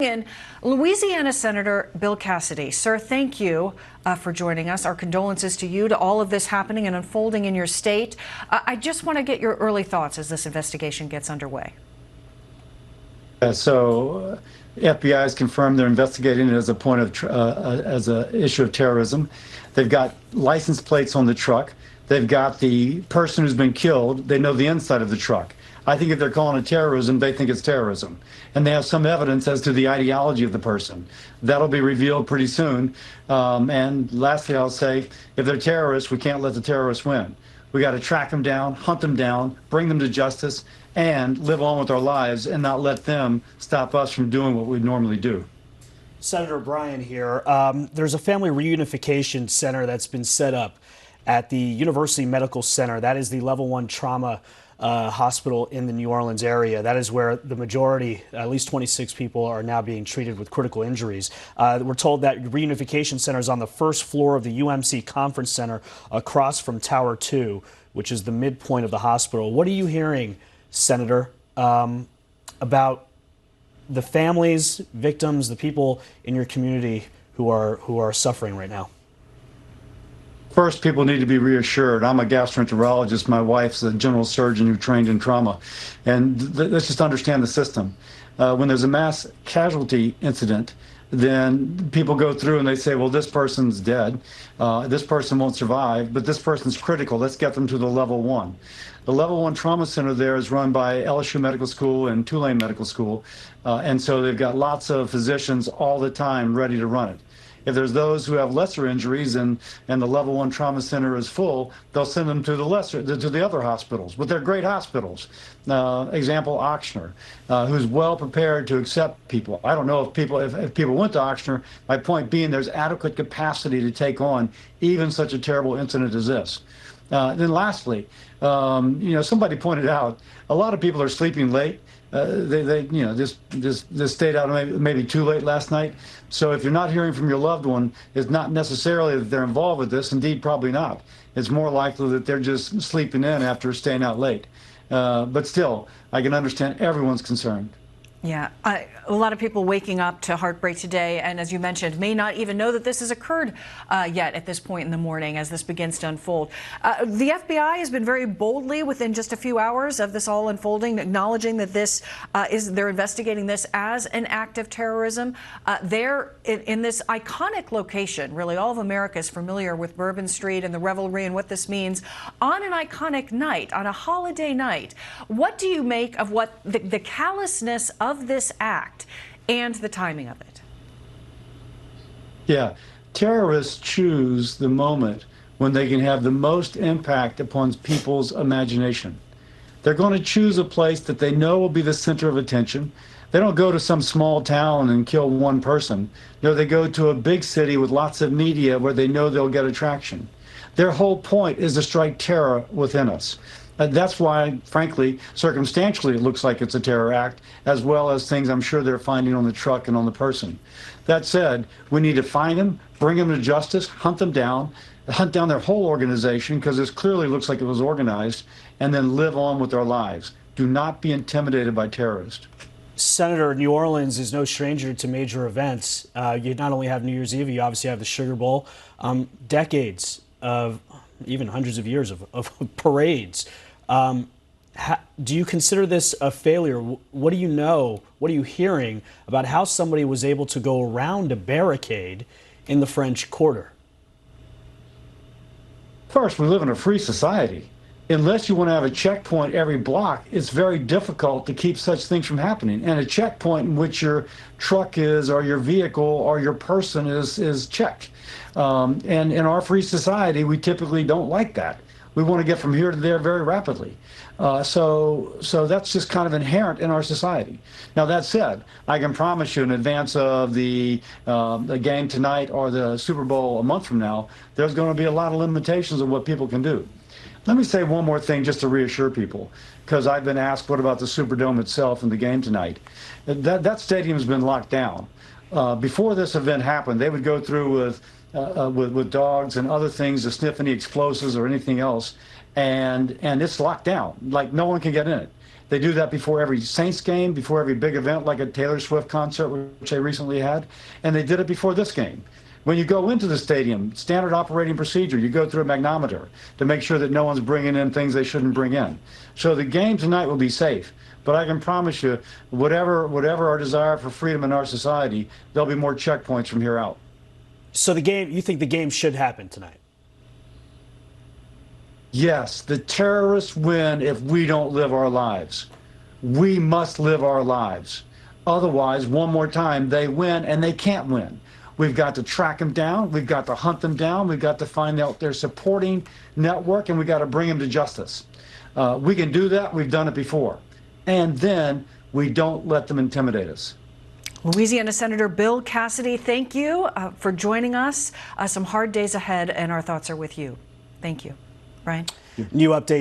In Louisiana Senator Bill Cassidy. Sir, thank you for joining us. Our condolences to you, to all of this happening and unfolding in your state. I just want to get your early thoughts as this investigation gets underway. FBI has confirmed they're investigating it as a point of as an issue of terrorism. They've got license plates on the truck. They've got the person who's been killed. They know the inside of the truck. I think if they're calling it terrorism, they think it's terrorism. And they have some evidence as to the ideology of the person. That'll be revealed pretty soon. And lastly, I'll say, if they're terrorists, we can't let the terrorists win. We got to track them down, hunt them down, bring them to justice, and live on with our lives and not let them stop us from doing what we normally do. Senator Bryan here. There's a family reunification center that's been set up at the University Medical Center. That is the level 1 trauma hospital in the New Orleans area. That is where the majority, at least 26 people, are now being treated with critical injuries. We're told that reunification center is on the first floor of the UMC Conference Center across from Tower 2, which is the midpoint of the hospital. What are you hearing, Senator, about the families, victims, the people in your community who are suffering right now? First, people need to be reassured. I'm a gastroenterologist. My wife's a general surgeon who trained in trauma. And let's just understand the system. When there's a mass casualty incident, then people go through and they say, well, this person's dead. This person won't survive, but this person's critical. Let's get them to the level 1. The level 1 trauma center there is run by LSU Medical School and Tulane Medical School. And so they've got lots of physicians all the time ready to run it. If there's those who have lesser injuries and the level 1 trauma center is full, they'll send them to the other hospitals, but they're great hospitals. Example, Ochsner, who's well prepared to accept people. I don't know if people went to Ochsner. My point being, there's adequate capacity to take on even such a terrible incident as this. Then lastly, somebody pointed out a lot of people are sleeping late. This stayed out maybe too late last night. So if you're not hearing from your loved one, it's not necessarily that they're involved with this. Indeed, probably not. It's more likely that they're just sleeping in after staying out late. But still, I can understand everyone's concerned. Yeah, a lot of people waking up to heartbreak today, and as you mentioned, may not even know that this has occurred yet at this point in the morning as this begins to unfold. The FBI has been very boldly, within just a few hours of this all unfolding, acknowledging that they're investigating this as an act of terrorism. They're in this iconic location. Really, all of America is familiar with Bourbon Street and the revelry and what this means on an iconic night, on a holiday night. What do you make of what the callousness of this act and the timing of it? Yeah, terrorists choose the moment when they can have the most impact upon people's imagination. They're going to choose a place that they know will be the center of attention. They don't go to some small town and kill one person. No, they go to a big city with lots of media where they know they'll get attraction. Their whole point is to strike terror within us. That's why, frankly, circumstantially, it looks like it's a terror act, as well as things I'm sure they're finding on the truck and on the person. That said, we need to find them, bring them to justice, hunt them down, hunt down their whole organization, because this clearly looks like it was organized, and then live on with our lives. Do not be intimidated by terrorists. Senator, New Orleans is no stranger to major events. You not only have New Year's Eve, you obviously have the Sugar Bowl. Decades of, even hundreds of years of parades. Do you consider this a failure? What do you know? What are you hearing about how somebody was able to go around a barricade in the French Quarter? First, we live in a free society. Unless you want to have a checkpoint every block, it's very difficult to keep such things from happening. And a checkpoint in which your truck is, or your vehicle, or your person is checked. And in our free society, we typically don't like that. We want to get from here to there very rapidly. So that's just kind of inherent in our society. Now, that said, I can promise you in advance of the game tonight or the Super Bowl a month from now, there's going to be a lot of limitations of what people can do. Let me say one more thing just to reassure people, because I've been asked, what about the Superdome itself and the game tonight? That stadium's been locked down. Before this event happened, they would go through with dogs and other things to sniff any explosives or anything else, and it's locked down. Like, no one can get in it. They do that before every Saints game, before every big event like a Taylor Swift concert, which they recently had, and they did it before this game. When you go into the stadium, standard operating procedure, you go through a magnometer to make sure that no one's bringing in things they shouldn't bring in. So the game tonight will be safe. But I can promise you, whatever our desire for freedom in our society, there'll be more checkpoints from here out. So you think the game should happen tonight? Yes, the terrorists win if we don't live our lives. We must live our lives. Otherwise, one more time, they win and they can't win. We've got to track them down. We've got to hunt them down. We've got to find out their supporting network, and we've got to bring them to justice. We can do that. We've done it before. And then we don't let them intimidate us. Louisiana Senator Bill Cassidy, thank you for joining us. Some hard days ahead, and our thoughts are with you. Thank you. Brian? New update.